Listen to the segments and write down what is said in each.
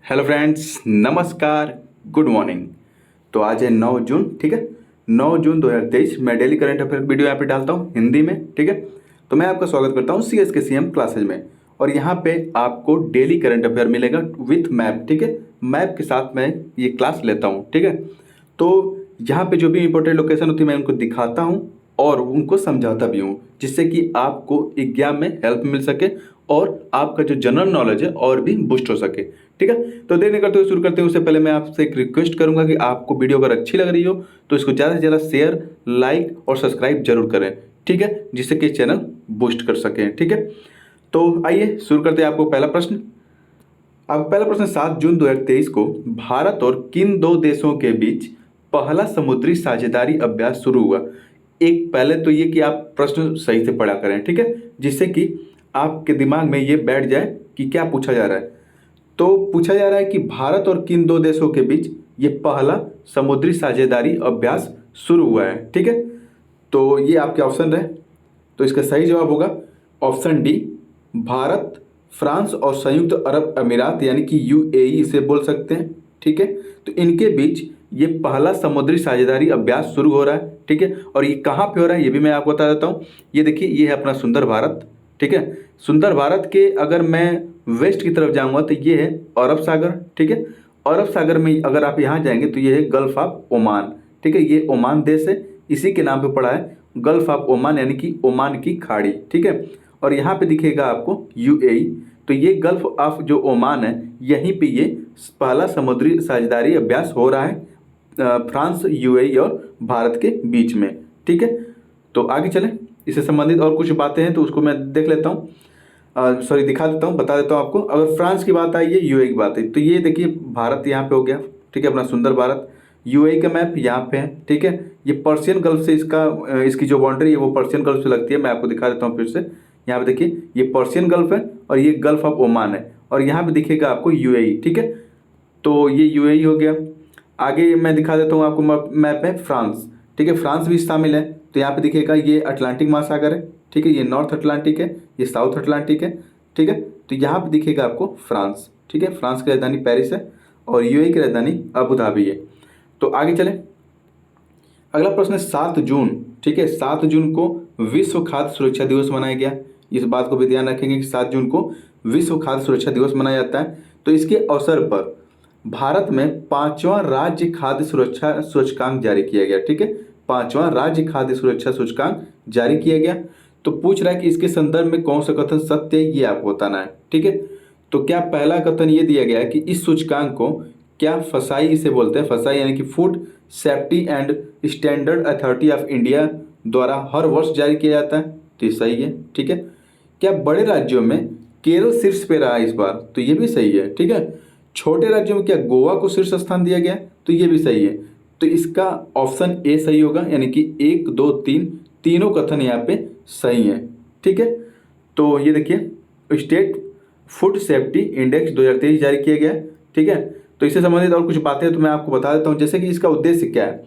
Hello friends, नमस्कार, good morning. तो आज है 9 जून, ठीक है। 9 जून 2023। मैं डेली करंट अफेयर वीडियो यहाँ पे डालता हूँ हिंदी में, ठीक है। तो मैं आपका स्वागत करता हूँ सीएस के सीएम क्लासेज में। और यहाँ पे आपको डेली करंट अफेयर मिलेगा विथ मैप, ठीक है। मैप के साथ मैं ये क्लास लेता हूँ, ठीक है। तो यहाँ पे जो भी इंपॉर्टेंट लोकेशन होती है मैं उनको दिखाता हूँ और उनको समझाता भी हूँ, जिससे कि आपको एग्जाम में हेल्प मिल सके और आपका जो जनरल नॉलेज है और भी बूस्ट हो सके, ठीक है। तो देर नहीं करते हुए शुरू करते हैं। उससे पहले मैं आपसे एक रिक्वेस्ट करूंगा कि आपको वीडियो अगर अच्छी लग रही हो तो इसको ज़्यादा से ज़्यादा शेयर, लाइक और सब्सक्राइब जरूर करें, ठीक है, जिससे कि चैनल बूस्ट कर सकें, ठीक है। तो आइए शुरू करते हैं। आपको पहला प्रश्न, अब पहला प्रश्न, 7 जून 2023 को भारत और किन दो देशों के बीच पहला समुद्री साझेदारी अभ्यास शुरू हुआ। एक पहले तो ये कि आप प्रश्न सही से पढ़ा करें, ठीक है, जिससे कि आपके दिमाग में ये बैठ जाए कि क्या पूछा जा रहा है। तो पूछा जा रहा है कि भारत और किन दो देशों के बीच ये पहला समुद्री साझेदारी अभ्यास शुरू हुआ है, ठीक है। तो ये आपके ऑप्शन रहे। तो इसका सही जवाब होगा ऑप्शन डी, भारत, फ्रांस और संयुक्त अरब अमीरात यानी कि यूएई इसे बोल सकते हैं, ठीक है। तो इनके बीच ये पहला समुद्री साझेदारी अभ्यास शुरू हो रहा है, ठीक है। और ये कहाँ पे हो रहा है ये भी मैं आपको बता देता हूँ। ये देखिए, ये है अपना सुंदर भारत, ठीक है। सुंदर भारत के अगर मैं वेस्ट की तरफ जाऊंगा तो ये है अरब सागर, ठीक है। अरब सागर में अगर आप यहाँ जाएंगे तो ये है गल्फ ऑफ ओमान, ठीक है। ये ओमान देश है, इसी के नाम पे पड़ा है गल्फ ऑफ ओमान यानी कि ओमान की खाड़ी, ठीक है। और यहाँ पे दिखेगा आपको यूएई। तो ये गल्फ ऑफ जो ओमान है, यहीं पे ये पहला समुद्री साझेदारी अभ्यास हो रहा है फ्रांस, यूएई और भारत के बीच में, ठीक है। तो आगे चलें, इससे संबंधित और कुछ बातें हैं तो उसको मैं देख लेता हूँ, सॉरी दिखा देता हूँ, बता देता हूँ आपको। अगर फ्रांस की बात आई है, यूएई की बात है, तो ये देखिए भारत यहाँ पे हो गया, ठीक है, अपना सुंदर भारत। यूएई का मैप यहाँ पे है, ठीक है। ये पर्शियन गल्फ से इसकी जो बाउंड्री है वो पर्शियन गल्फ से लगती है। मैं आपको दिखा देता हूँ फिर से। यहाँ पे देखिए ये पर्शियन गल्फ है और ये गल्फ ऑफ ओमान है, और यहाँ पे दिखेगा आपको यूएई, ठीक है। तो ये यूएई हो गया। आगे मैं दिखा देता हूँ आपको मैप में फ्रांस, ठीक है। फ्रांस भी शामिल है। तो यहाँ पे दिखेगा ये अटलांटिक महासागर है, ठीक है। ये नॉर्थ अटलांटिक है, ये साउथ अटलांटिक है, ठीक है। तो यहाँ पे दिखेगा आपको फ्रांस, ठीक है। फ्रांस की राजधानी पेरिस है और यूएई की राजधानी अबू धाबी है। तो आगे चलें। अगला प्रश्न है 7 जून, ठीक है। 7 जून को विश्व खाद्य सुरक्षा दिवस मनाया गया। इस बात को भी ध्यान रखेंगे कि 7 जून को विश्व खाद्य सुरक्षा दिवस मनाया जाता है। तो इसके अवसर पर भारत में 5वां राज्य खाद्य सुरक्षा सूचकांक जारी किया गया, ठीक है। 5वां राज्य खाद्य सुरक्षा सूचकांक जारी किया गया। तो पूछ रहा है कि इसके संदर्भ में कौन सा कथन सत्य है, ये आपको बताना है, ठीक है। तो क्या पहला कथन ये दिया गया है कि इस सूचकांक को क्या फसाई इसे बोलते हैं, फसाई यानी कि food safety and standard authority of India द्वारा हर वर्ष जारी किया जाता है। तो ये सही है, ठीक है। क्या बड़े राज्यों में केरल शीर्ष पे रहा इस बार, तो ये भी सही है, ठीक है। छोटे राज्यों में क्या गोवा को शीर्ष स्थान दिया गया, तो ये भी सही है। तो इसका ऑप्शन ए सही होगा, यानी कि 1, 2, 3 तीनों कथन यहाँ पे सही है, ठीक है। तो ये देखिए स्टेट फूड सेफ्टी इंडेक्स 2023 जारी किया गया है, ठीक है। तो इससे संबंधित और कुछ बातें तो मैं आपको बता देता हूँ, जैसे कि इसका उद्देश्य क्या है।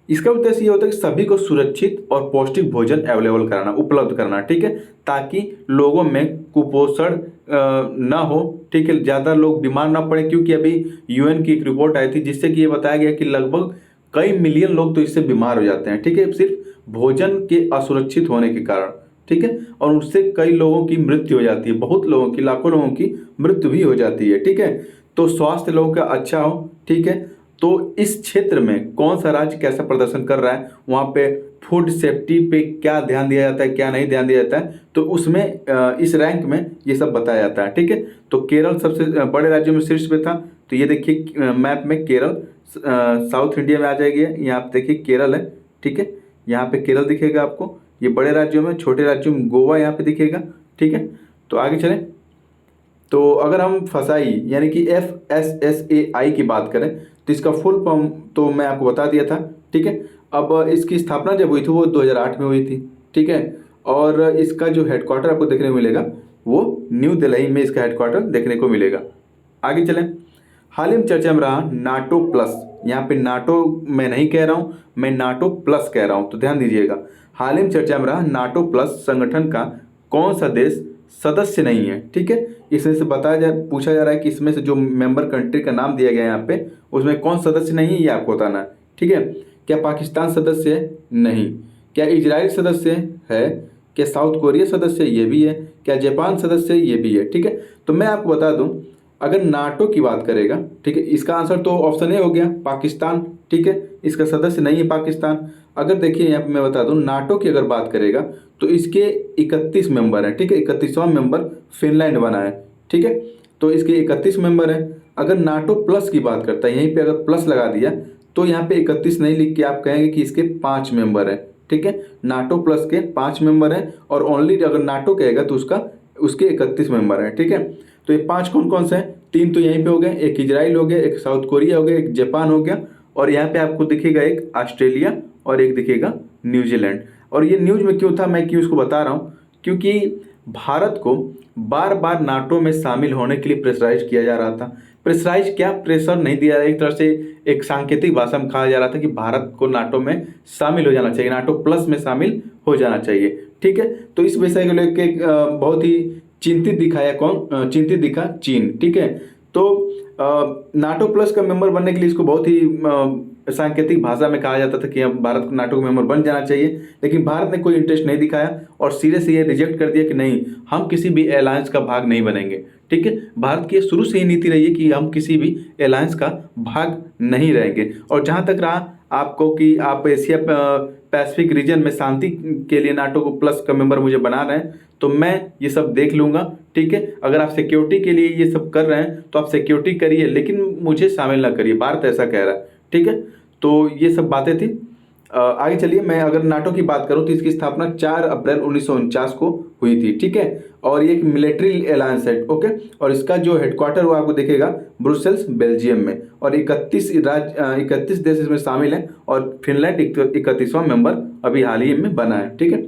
इसका उद्देश्य ये होता है कि सभी को सुरक्षित और पौष्टिक भोजन अवेलेबल कराना, उपलब्ध कराना, ठीक है, ताकि लोगों में कुपोषण ना हो, ठीक है, ज़्यादा लोग बीमार ना पड़े। क्योंकि अभी यूएन की एक रिपोर्ट आई थी जिससे कि ये बताया गया कि लगभग कई मिलियन लोग तो इससे बीमार हो जाते हैं, ठीक है, सिर्फ भोजन के असुरक्षित होने के कारण, ठीक है। और उससे कई लोगों की मृत्यु हो जाती है, बहुत लोगों की, लाखों लोगों की मृत्यु भी हो जाती है, ठीक है। तो स्वास्थ्य लोगों का अच्छा हो, ठीक है। तो इस क्षेत्र में कौन सा राज्य कैसा प्रदर्शन कर रहा है, वहाँ पे फूड सेफ्टी पे क्या ध्यान दिया जाता है, क्या नहीं ध्यान दिया जाता है, तो उसमें इस रैंक में ये सब बताया जाता है, ठीक है। तो केरल सबसे बड़े राज्यों में शीर्ष पे था। तो ये देखिए मैप में केरल साउथ इंडिया में आ जाएगी, यहाँ पे देखिए केरल है, ठीक है। यहाँ पे केरल दिखेगा आपको, ये बड़े राज्यों में। छोटे राज्यों में गोवा यहाँ पे दिखेगा, ठीक है। तो आगे चलें। तो अगर हम फसाई यानी कि FSSAI की बात करें तो इसका फुल फॉर्म तो मैं आपको बता दिया था, ठीक है। अब इसकी स्थापना जब हुई थी वो 2008 में हुई थी, ठीक है। और इसका जो हेडक्वार्टर आपको देखने को मिलेगा वो न्यू दिल्ली में इसका हेडक्वार्टर देखने को मिलेगा। आगे चलें। हाल ही में चर्चा में रहा नाटो प्लस। यहाँ पे नाटो मैं नहीं कह रहा हूँ, मैं नाटो प्लस कह रहा हूँ, तो ध्यान दीजिएगा। हाल ही में चर्चा में रहा नाटो प्लस संगठन का कौन सा देश सदस्य नहीं है, ठीक है। इसमें से पूछा जा रहा है कि इसमें से जो मेंबर कंट्री का नाम दिया गया है यहाँ पे, उसमें कौन सदस्य नहीं है, ये आपको बताना है, ठीक है। क्या पाकिस्तान सदस्य है? नहीं। क्या इजराइल सदस्य है? क्या साउथ कोरिया सदस्य है? ये भी है। क्या जापान सदस्य है? ये भी है, ठीक है। तो मैं आपको बता दूं, अगर नाटो की बात करेगा, ठीक है, इसका आंसर तो ऑप्शन ए हो गया, पाकिस्तान, ठीक है, इसका सदस्य नहीं है पाकिस्तान। अगर देखिए यहाँ पे मैं बता दूं, नाटो की अगर बात करेगा तो इसके 31 मेंबर हैं, ठीक है। 31वां मेंबर फिनलैंड बना है, ठीक है। तो इसके 31 मेंबर हैं। अगर नाटो प्लस की बात करता है, यहीं पे अगर प्लस लगा दिया तो यहाँ पे 31 नहीं लिख के आप कहेंगे कि इसके 5 मेंबर हैं, ठीक है। नाटो प्लस के 5 मेंबर हैं, और ओनली अगर नाटो कहेगा तो उसके 31 मेंबर हैं, ठीक है। तो ये 5 कौन कौन से हैं? 3 तो यहीं पे हो गए, एक इजराइल हो गया, एक साउथ कोरिया हो गया, एक जापान हो गया, और यहाँ पे आपको दिखेगा एक ऑस्ट्रेलिया और एक दिखेगा न्यूजीलैंड। और ये न्यूज में क्यों था, मैं क्यों इसको बता रहा हूँ, क्योंकि भारत को बार बार नाटो में शामिल होने के लिए प्रेशराइज किया जा रहा था। प्रेशराइज क्या, प्रेशर नहीं दिया, एक तरह से एक सांकेतिक भाषा में कहा जा रहा था कि भारत को नाटो में शामिल हो जाना चाहिए, नाटो प्लस में शामिल हो जाना चाहिए, ठीक है। तो इस विषय को लेकर बहुत ही चिंतित दिखा चीन, ठीक है। तो नाटो प्लस का मेंबर बनने के लिए इसको बहुत ही सांकेतिक भाषा में कहा जाता था कि अब भारत को नाटो का मेंबर बन जाना चाहिए, लेकिन भारत ने कोई इंटरेस्ट नहीं दिखाया और सिरे से ये रिजेक्ट कर दिया कि नहीं, हम किसी भी अलायंस का भाग नहीं बनेंगे, ठीक है। भारत की शुरू से ही नीति रही है कि हम किसी भी अलायंस का भाग नहीं रहेंगे। और जहाँ तक रहा आपको कि आप एशिया पैसिफिक रीजन में शांति के लिए नाटो को प्लस का मेंबर मुझे बना रहे हैं, तो मैं ये सब देख लूँगा, ठीक है। अगर आप सिक्योरिटी के लिए ये सब कर रहे हैं तो आप सिक्योरिटी करिए, लेकिन मुझे शामिल ना करिए, भारत ऐसा कह रहा है, ठीक है। तो ये सब बातें थी। आगे चलिए, मैं अगर नाटो की बात करूं तो इसकी स्थापना 4 अप्रैल 1949 को हुई थी, ठीक है। और ये एक मिलिट्री अलायंस है, ओके। और इसका जो हेडक्वार्टर वो आपको दिखेगा ब्रुसेल्स, बेल्जियम में। और 31 देश इसमें शामिल हैं, और फिनलैंड 31वां मेंबर अभी हाल ही में बना है, ठीक है।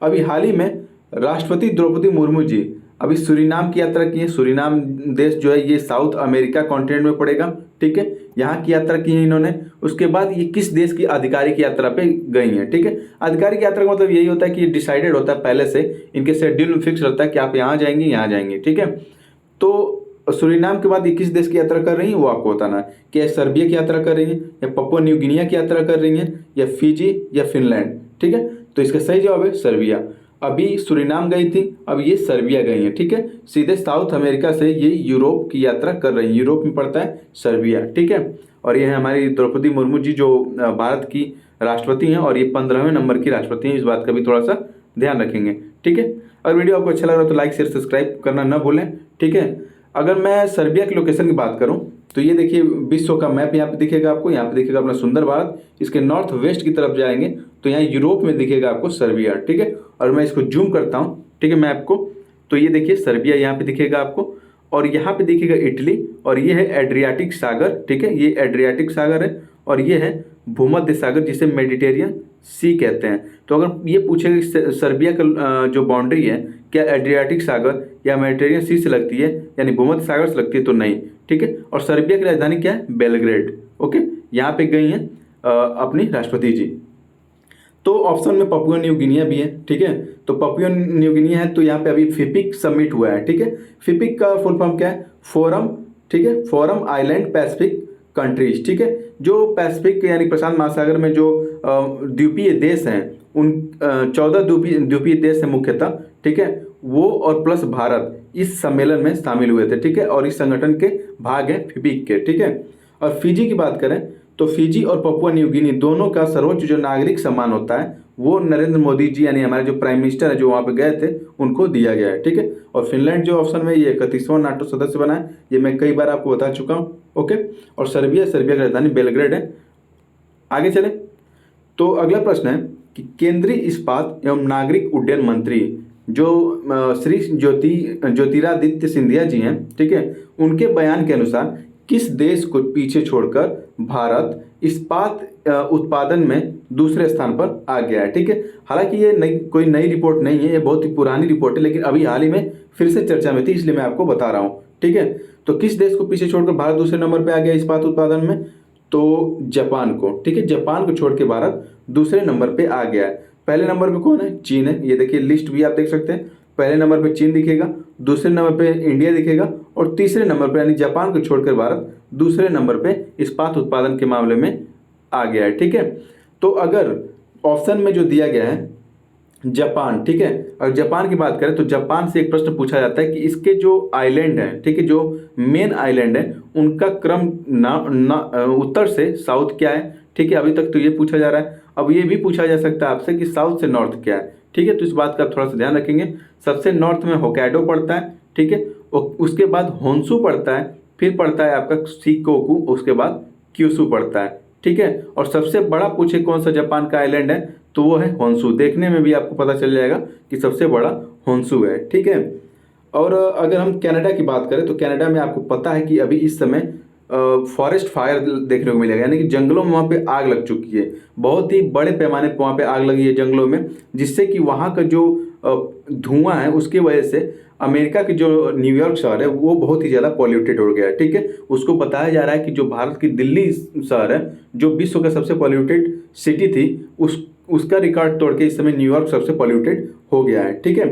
अभी हाल ही में राष्ट्रपति द्रौपदी मुर्मू जी अभी सूरीनाम की यात्रा की है। सूरीनाम देश जो है ये साउथ अमेरिका कॉन्टिनेंट में पड़ेगा, ठीक है। यहाँ की यात्रा की है इन्होंने। उसके बाद ये किस देश की आधिकारिक यात्रा पे गई हैं, ठीक है। आधिकारिक यात्रा का मतलब यही होता है कि डिसाइडेड होता है पहले से, इनके शेड्यूल में फिक्स रहता है कि आप यहाँ जाएंगे, यहाँ जाएंगे, ठीक है। तो सूरीनाम के बाद ये किस देश की यात्रा कर रही हैं वो आपको बताना है। क्या सर्बिया की यात्रा कर रही हैं, या पपुआ न्यू गिनिया की यात्रा कर रही हैं, या फिजी, या फिनलैंड, ठीक है। तो इसका सही जवाब है सर्बिया। अभी सूरीनाम गई थी, अब ये सर्बिया गई हैं, ठीक है। सीधे साउथ अमेरिका से ये यूरोप की यात्रा कर रही हैं, यूरोप में पड़ता है सर्बिया, ठीक है। और ये है हमारी द्रौपदी मुर्मू जी, जो भारत की राष्ट्रपति हैं, और ये 15वें नंबर की राष्ट्रपति हैं। इस बात का भी थोड़ा सा ध्यान रखेंगे, ठीक है। अगर वीडियो आपको अच्छा लग रहा है तो लाइक शेयर सब्सक्राइब करना न भूलें, ठीक है। अगर मैं सर्बिया की लोकेशन की बात करूं तो ये देखिए विश्व का मैप यहाँ पे दिखेगा आपको, यहाँ पे दिखेगा अपना सुंदर भारत। इसके नॉर्थ वेस्ट की तरफ जाएंगे तो यहाँ यूरोप में दिखेगा आपको सर्बिया, ठीक है। और मैं इसको जूम करता हूँ, ठीक है, मैप को, तो ये देखिए सर्बिया यहाँ पे दिखेगा आपको, और यहाँ पे दिखेगा इटली, और ये है एड्रियाटिक सागर, ठीक है, ये एड्रियाटिक सागर है, और ये है भूमध्य सागर जिसे मेडिटेरियन सी कहते हैं। तो अगर ये पूछेगा सर्बिया का जो बाउंड्री है क्या एड्रियाटिक सागर या मेडिटेरियन सी से लगती है, यानी भूमध्य सागर से लगती है, तो नहीं, ठीक है। और सर्बिया की राजधानी क्या है? Belgrade, okay. यहाँ पे गई हैं अपनी राष्ट्रपति जी। तो ऑप्शन में पपुआ न्यू गिनिया भी है, ठीक है। तो पपुआ न्यू गिनिया है, तो यहाँ पे अभी फिपिक समिट हुआ है, ठीक है। फिपिक का फुल फॉर्म क्या है? फोरम, ठीक है, फोरम आइलैंड पैसिफिक कंट्रीज, ठीक है। जो पैसिफिक यानी प्रशांत महासागर में जो द्वीपीय देश हैं, उन 14 द्वीपीय देश हैं मुख्यतः, ठीक है, वो और प्लस भारत इस सम्मेलन में शामिल हुए थे, ठीक है। और इस संगठन के भाग हैं फिपिक के, ठीक है। और फिजी की बात करें तो फिजी और पपुआ न्यू गिनी दोनों का सर्वोच्च जो नागरिक सम्मान होता है वो नरेंद्र मोदी जी यानी हमारे जो प्राइम मिनिस्टर है जो वहाँ पे गए थे उनको दिया गया है, ठीक है। और फिनलैंड जो ऑप्शन में ये 31वां नाटो सदस्य बना है, ये मैं कई बार आपको बता चुका हूँ, ओके। और सर्बिया की राजधानी बेलग्रेड है। आगे चले तो अगला प्रश्न है कि केंद्रीय इस्पात एवं नागरिक उड्डयन मंत्री जो श्री ज्योतिरादित्य सिंधिया जी हैं, ठीक है, उनके बयान के अनुसार किस देश को पीछे छोड़कर भारत इस्पात उत्पादन में दूसरे स्थान पर आ गया है, ठीक है। हालांकि ये कोई नई रिपोर्ट नहीं है, ये बहुत ही पुरानी रिपोर्ट है, लेकिन अभी हाल ही में फिर से चर्चा में थी, इसलिए मैं आपको बता रहा हूँ, ठीक है। तो किस देश को पीछे छोड़कर भारत दूसरे नंबर पर आ गया इस्पात उत्पादन में? तो जापान को, ठीक है, जापान को छोड़ के भारत दूसरे नंबर पे आ गया है। पहले नंबर पे कौन है? चीन है। ये देखिए लिस्ट भी आप देख सकते हैं, पहले नंबर पे चीन दिखेगा, दूसरे नंबर पे इंडिया दिखेगा और तीसरे नंबर पे यानी जापान को छोड़कर भारत दूसरे नंबर पे इस्पात उत्पादन के मामले में आ गया है। ठीक है, तो अगर ऑप्शन में जो दिया गया है जापान, ठीक है, और जापान की बात करें तो जापान से एक प्रश्न पूछा जाता है कि इसके जो आइलैंड हैं, ठीक है, जो मेन आइलैंड है उनका क्रम उत्तर से साउथ क्या है। ठीक है, अभी तक तो ये पूछा जा रहा है, अब ये भी पूछा जा सकता है आपसे कि साउथ से नॉर्थ क्या है। ठीक है, तो इस बात का थोड़ा सा ध्यान रखेंगे। सबसे नॉर्थ में होक्काइडो पड़ता है, ठीक है, उसके बाद होन्शु पड़ता है, फिर पड़ता है आपका शिकोकू, उसके बाद क्यूशू पड़ता है। ठीक है, और सबसे बड़ा पूछे कौन सा जापान का आइलैंड है तो वो है होन्शु। देखने में भी आपको पता चल जाएगा कि सबसे बड़ा होन्शु है। ठीक है, और अगर हम कनाडा की बात करें तो कनाडा में आपको पता है कि अभी इस समय फॉरेस्ट फायर देखने को मिलेगा, यानी कि जंगलों में वहाँ पे आग लग चुकी है, बहुत ही बड़े पैमाने पर वहाँ पे आग लगी है जंगलों में, जिससे कि वहाँ का जो धुआं है उसकी वजह से अमेरिका की जो न्यूयॉर्क शहर है वो बहुत ही ज़्यादा पॉल्यूटेड हो गया है। ठीक है, उसको बताया जा रहा है कि जो भारत की दिल्ली शहर है जो विश्व का सबसे पॉल्यूटेड सिटी थी उसका रिकॉर्ड तोड़ के इस समय न्यूयॉर्क सबसे पॉल्यूटेड हो गया है। ठीक है,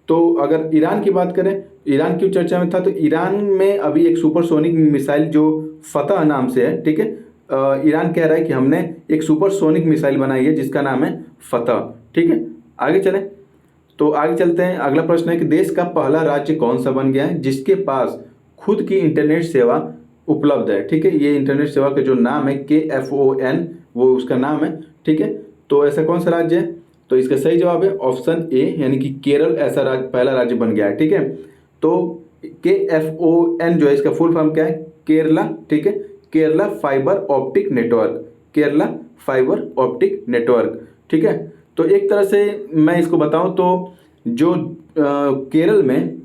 तो अगर ईरान की बात करें, ईरान की चर्चा में था, तो ईरान में अभी एक सुपरसोनिक मिसाइल जो फतह नाम से है, ठीक है, ईरान कह रहा है कि हमने एक सुपरसोनिक मिसाइल बनाई है जिसका नाम है फतह। ठीक है, आगे चलें तो आगे चलते हैं। अगला प्रश्न है कि देश का पहला राज्य कौन सा बन गया है जिसके पास खुद की इंटरनेट सेवा उपलब्ध है। ठीक है, ये इंटरनेट सेवा का जो नाम है KFON वो उसका नाम है। ठीक है, तो ऐसा कौन सा राज्य है, तो इसका सही जवाब है ऑप्शन ए, यानी कि केरल ऐसा पहला राज्य बन गया है। ठीक है, तो KFON जो है इसका फुल फॉर्म क्या है, केरला। ठीक है, Kerala fibre optic network, Kerala fibre optic network. ठीक है, तो एक तरह से मैं इसको बताऊं तो जो केरल में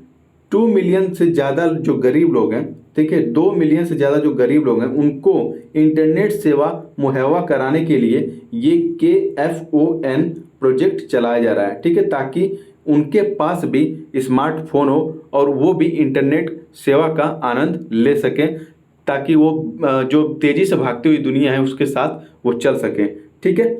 2 मिलियन से ज़्यादा जो गरीब लोग हैं, ठीक है, 2 मिलियन से ज़्यादा जो गरीब लोग हैं उनको इंटरनेट सेवा मुहैया कराने के लिए ये KFON प्रोजेक्ट चलाया जा रहा है। ठीक है, ताकि उनके पास भी स्मार्टफोन हो और वो भी इंटरनेट सेवा का आनंद ले सकें, ताकि वो जो तेज़ी से भागती हुई दुनिया है उसके साथ वो चल सकें। ठीक है,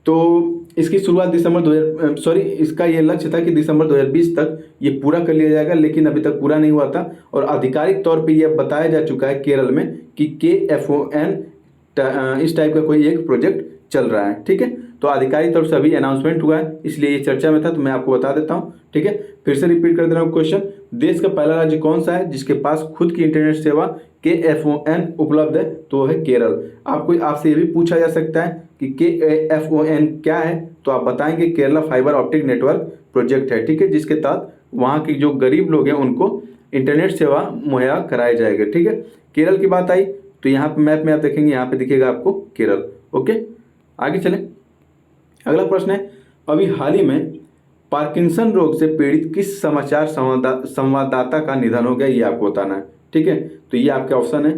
तो इसकी शुरुआत इसका ये लक्ष्य था कि दिसंबर 2020 तक ये पूरा कर लिया जाएगा, लेकिन अभी तक पूरा नहीं हुआ था और आधिकारिक तौर पे ये बताया जा चुका है केरल में कि KFON इस टाइप का कोई एक प्रोजेक्ट चल रहा है। ठीक है, तो आधिकारिक तौर से अभी अनाउंसमेंट हुआ है, इसलिए ये चर्चा में था, तो मैं आपको बता देता हूँ। ठीक है, फिर से रिपीट कर दे रहा हूँ क्वेश्चन, देश का पहला राज्य कौन सा है जिसके पास खुद की इंटरनेट सेवा KFON उपलब्ध है, तो है केरल। आपसे ये भी पूछा जा सकता है कि KFON क्या है, तो आप बताएंगे Kerala fibre optic network project है। ठीक है, जिसके तहत वहाँ के जो गरीब लोग हैं उनको इंटरनेट सेवा मुहैया कराए जाएगा। ठीक है, केरल की बात आई तो यहाँ पे मैप में आप देखेंगे, यहाँ पे दिखेगा आपको केरल। ओके, आगे चलें। अगला प्रश्न है, अभी हाल ही में पार्किंसन रोग से पीड़ित किस समाचार संवाददाता का निधन हो गया, ये आपको बताना है। ठीक है, तो ये आपके ऑप्शन है,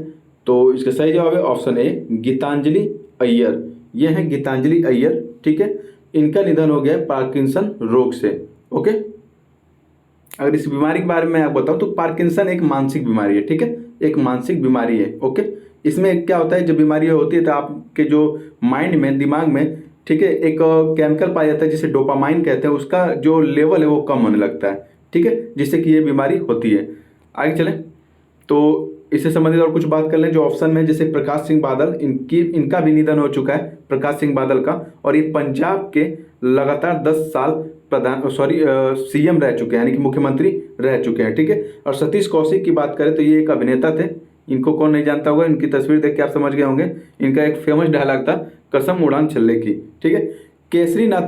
तो इसका सही जवाब है ऑप्शन ए, गीतांजलि अय्यर। ये है गीतांजलि अय्यर। ठीक है, इनका निधन हो गया पार्किंसन रोग से। ओके, अगर इस बीमारी के बारे में आप बताऊं तो पार्किंसन एक मानसिक बीमारी है। ठीक है, एक मानसिक बीमारी है। ओके, इसमें क्या होता है, जब बीमारी होती है तो आपके जो माइंड में, दिमाग में, ठीक है, एक केमिकल पाया जाता है जिसे डोपामाइन कहते हैं, उसका जो लेवल है वो कम होने लगता है। ठीक है, जिससे कि ये बीमारी होती है। आगे चलें तो इससे संबंधित और कुछ बात कर लें जो ऑप्शन में, जैसे प्रकाश सिंह बादल, इनका भी निधन हो चुका है, प्रकाश सिंह बादल का, और ये पंजाब के लगातार 10 साल CM रह चुके हैं, यानी कि मुख्यमंत्री रह चुके हैं। ठीक है, और सतीश कौशिक की बात करें तो ये एक अभिनेता थे, इनको कौन नहीं जानता होगा, इनकी तस्वीर देख के आप समझ गए होंगे। इनका एक फेमस डायलॉग था, कसम उड़ान छल्ले की। ठीक है, केसरीनाथ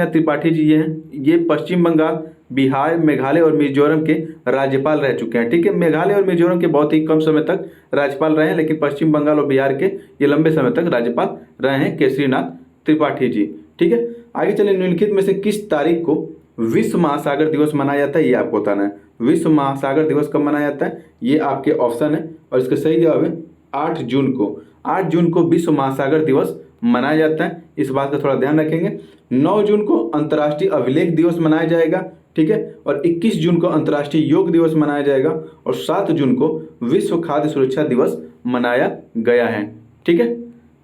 त्रिपाठी जी ये हैं, ये पश्चिम बंगाल, बिहार, मेघालय और मिजोरम के राज्यपाल रह चुके हैं। ठीक है, मेघालय और मिजोरम के बहुत ही कम समय तक राज्यपाल रहे हैं, लेकिन पश्चिम बंगाल और बिहार के ये लंबे समय तक राज्यपाल रहे हैं केसरीनाथ त्रिपाठी जी। ठीक है, आगे चले, निम्नलिखित में से किस तारीख को विश्व महासागर दिवस मनाया जाता है, ये आपको बताना है। विश्व महासागर दिवस कब मनाया जाता है, ये आपके ऑप्शन है, और इसका सही जवाब है 8 जून को। 8 जून को विश्व महासागर दिवस मनाया जाता है, इस बात का थोड़ा ध्यान रखेंगे। 9 जून को अंतर्राष्ट्रीय अभिलेख दिवस मनाया जाएगा। ठीक है, और 21 जून को अंतर्राष्ट्रीय योग दिवस मनाया जाएगा, और 7 जून को विश्व खाद्य सुरक्षा दिवस मनाया गया है। ठीक है,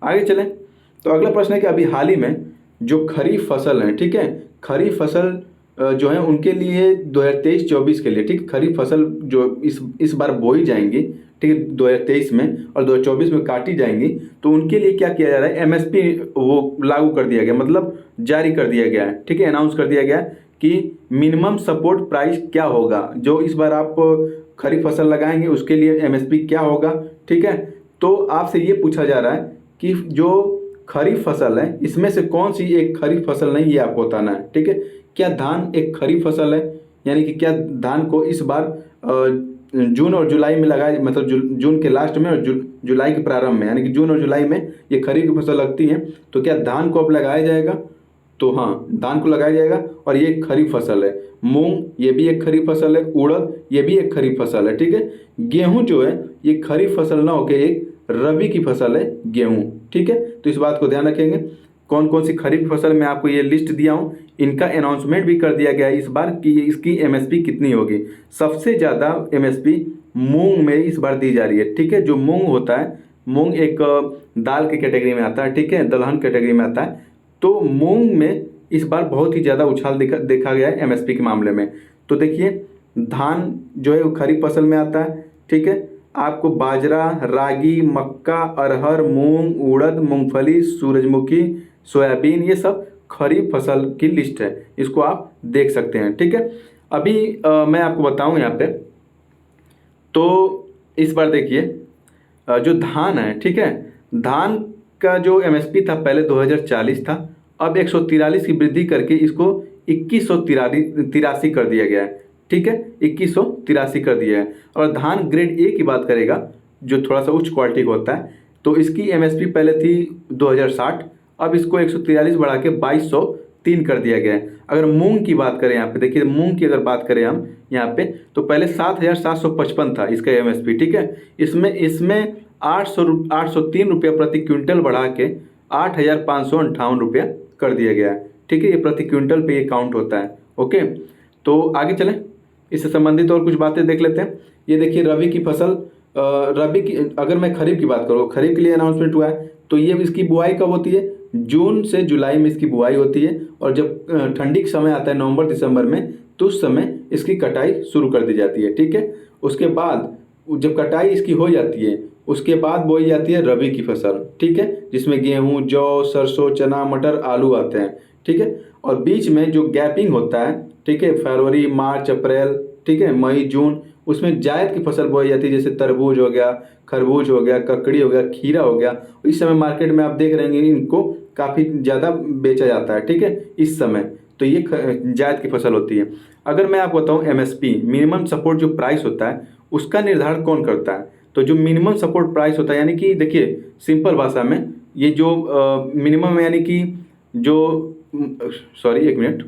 आगे चलें तो अगला प्रश्न है कि अभी हाल ही में जो खरीफ फसल है, ठीक है, खरीफ फसल जो है उनके लिए 2023-24 के लिए, ठीक, खरीफ फसल जो इस बार बोई जाएंगी, ठीक है, 2023 में और 2024 में काटी जाएंगी, तो उनके लिए क्या किया जा रहा है, एमएसपी वो लागू कर दिया गया, मतलब जारी कर दिया गया है, ठीक है, अनाउंस कर दिया गया है कि मिनिमम सपोर्ट प्राइस क्या होगा, जो इस बार आप खरीफ फसल लगाएंगे उसके लिए एमएसपी क्या होगा, ठीक है। तो आपसे ये पूछा जा रहा है कि जो खरीफ फसल है इसमें से कौन सी एक खरीफ फसल नहीं, ये आपको बताना है, ठीक है। क्या धान एक खरीफ फसल है, यानी कि क्या धान को इस बार जून और जुलाई में लगाया, मतलब जून के लास्ट में और जुलाई के प्रारंभ में, यानी कि जून और जुलाई में ये खरीफ की फसल लगती है, तो क्या धान को अब लगाया जाएगा? तो हाँ, धान को लगाया जाएगा और ये खरीफ फसल है। मूंग ये भी एक खरीफ फसल है, उड़द ये भी एक खरीफ फसल है, ठीक है। गेहूं जो है ये खरीफ फसल ना होकर एक रबी की फसल है गेहूं, ठीक है। तो इस बात को ध्यान रखेंगे। कौन कौन सी खरीफ फसल मैं आपको ये लिस्ट दिया हूँ, इनका अनाउंसमेंट भी कर दिया गया है इस बार कि इसकी एमएसपी कितनी होगी। सबसे ज़्यादा एमएसपी मूंग में इस बार दी जा रही है, ठीक है। जो मूंग होता है, मूंग एक दाल की कैटेगरी में आता है, ठीक है, दलहन कैटेगरी में आता है। तो मूंग में इस बार बहुत ही ज़्यादा उछाल देखा गया है एमएसपी के मामले में। तो देखिए, धान जो है वो खरीफ फसल में आता है, ठीक है। आपको बाजरा, रागी, मक्का, अरहर, मूंग, उड़द, मूंगफली, सूरजमुखी, सोयाबीन, ये सब खरीफ फसल की लिस्ट है, इसको आप देख सकते हैं, ठीक है। अभी मैं आपको बताऊं यहाँ पे, तो इस बार देखिए जो धान है, ठीक है, धान का जो एमएसपी था पहले 2040 था, अब 143 की वृद्धि करके इसको 2183 कर दिया गया है, ठीक है, 2183 कर दिया है। और धान ग्रेड ए की बात करेगा, जो थोड़ा सा उच्च क्वालिटी का होता है, तो इसकी एमएसपी पहले थी 2060, अब इसको 143 बढ़ा के 2203 कर दिया गया है। अगर मूंग की बात करें, यहाँ पे देखिए, मूंग की अगर बात करें हम यहाँ पे, तो पहले 7755 था इसका एमएसपी, ठीक है। इसमें 803 रुपया प्रति क्विंटल बढ़ा के 8558 रुपया कर दिया गया है, ठीक है। ये प्रति क्विंटल पे ये काउंट होता है, ओके। तो आगे चलें, इससे संबंधित और कुछ बातें देख लेते हैं। ये देखिए रबी की फसल, रबी की, अगर मैं खरीफ की बात करूँ, खरीफ के लिए अनाउंसमेंट हुआ है, तो ये इसकी बुआई कब होती है? जून से जुलाई में इसकी बुआई होती है, और जब ठंडी का समय आता है नवंबर दिसंबर में, तो उस समय इसकी कटाई शुरू कर दी जाती है, ठीक है। उसके बाद जब कटाई इसकी हो जाती है, उसके बाद बोई जाती है रबी की फसल, ठीक है, जिसमें गेहूं, जौ, सरसों, चना, मटर, आलू आते हैं, ठीक है। और बीच में जो गैपिंग होता है, ठीक है, फरवरी, मार्च, अप्रैल, ठीक है, मई, जून, उसमें जायद की फसल बोई जाती है, जैसे तरबूज हो गया, खरबूज हो गया, ककड़ी हो गया, खीरा हो गया। इस समय मार्केट में आप देख रहे हैं इनको काफ़ी ज़्यादा बेचा जाता है, ठीक है, इस समय। तो ये जायद की फसल होती है। अगर मैं आपको बताऊँ एमएसपी, मिनिमम सपोर्ट जो प्राइस होता है, उसका निर्धारण कौन करता है? तो जो मिनिमम सपोर्ट प्राइस होता है, यानी कि देखिए सिंपल भाषा में, ये जो मिनिमम यानी कि जो सॉरी एक मिनट,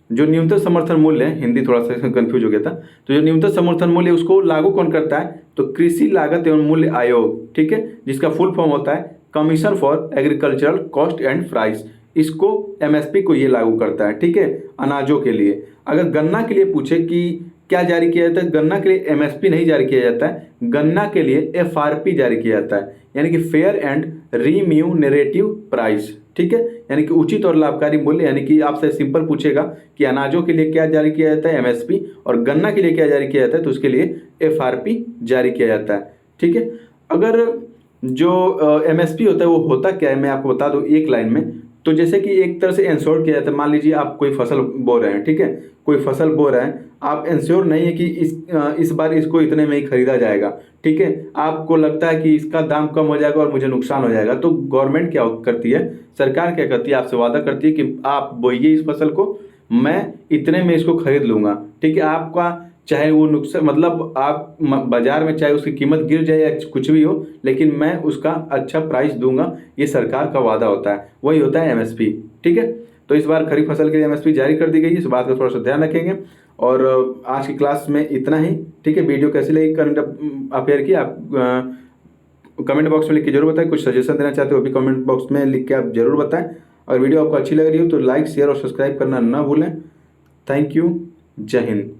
जो न्यूनतम समर्थन मूल्य है, हिंदी थोड़ा सा कंफ्यूज हो गया था, तो जो न्यूनतम समर्थन मूल्य उसको लागू कौन करता है? तो कृषि लागत एवं मूल्य आयोग, ठीक है, जिसका फुल फॉर्म होता है commission for agricultural cost and price. इसको एमएसपी को ये लागू करता है, ठीक है, अनाजों के लिए। अगर गन्ना के लिए पूछे कि क्या जारी किया जाता है, गन्ना के लिए एमएसपी नहीं जारी किया जाता है, गन्ना के लिए एफआरपी जारी किया जाता है, यानी कि फेयर एंड रिम्यूनरेटिव प्राइस, ठीक है, यानी कि उचित और लाभकारी मूल्य। यानी कि आपसे सिंपल पूछेगा कि अनाजों के लिए क्या जारी किया जाता है, एमएसपी, और गन्ना के लिए क्या जारी किया जाता है, तो उसके लिए एफआरपी जारी किया जाता है, ठीक है। अगर जो एमएसपी होता है वो होता क्या है, मैं आपको बता दूं एक लाइन में। तो जैसे कि एक तरह से इंश्योर किया जाता है, मान लीजिए आप कोई फसल बो रहे हैं, ठीक है, कोई फसल बो रहे हैं, आप इंश्योर नहीं है कि इस बार इसको इतने में ही खरीदा जाएगा, ठीक है, आपको लगता है कि इसका दाम कम हो जाएगा और मुझे नुकसान हो जाएगा, तो गवर्नमेंट क्या करती है, सरकार क्या करती है, आपसे वादा करती है कि आप बोइए इस फसल को, मैं इतने में इसको खरीद लूँगा, ठीक है। आपका चाहे वो नुकसान, मतलब आप बाजार में चाहे उसकी कीमत गिर जाए या कुछ भी हो, लेकिन मैं उसका अच्छा प्राइस दूंगा, ये सरकार का वादा होता है, वही होता है एमएसपी, ठीक है। तो इस बार खरीफ फसल के लिए एमएसपी जारी कर दी गई है, इस बात का थोड़ा सा ध्यान रखेंगे। और आज की क्लास में इतना ही, ठीक है। वीडियो कैसी लगी करंट अफेयर की, आप कमेंट बॉक्स में लिख के जरूर बताएं। कुछ सजेशन देना चाहते हो भी कमेंट बॉक्स में लिख के आप जरूर बताएं। और वीडियो आपको अच्छी लग रही हो तो लाइक, शेयर और सब्सक्राइब करना ना भूलें। थैंक यू, जय हिंद।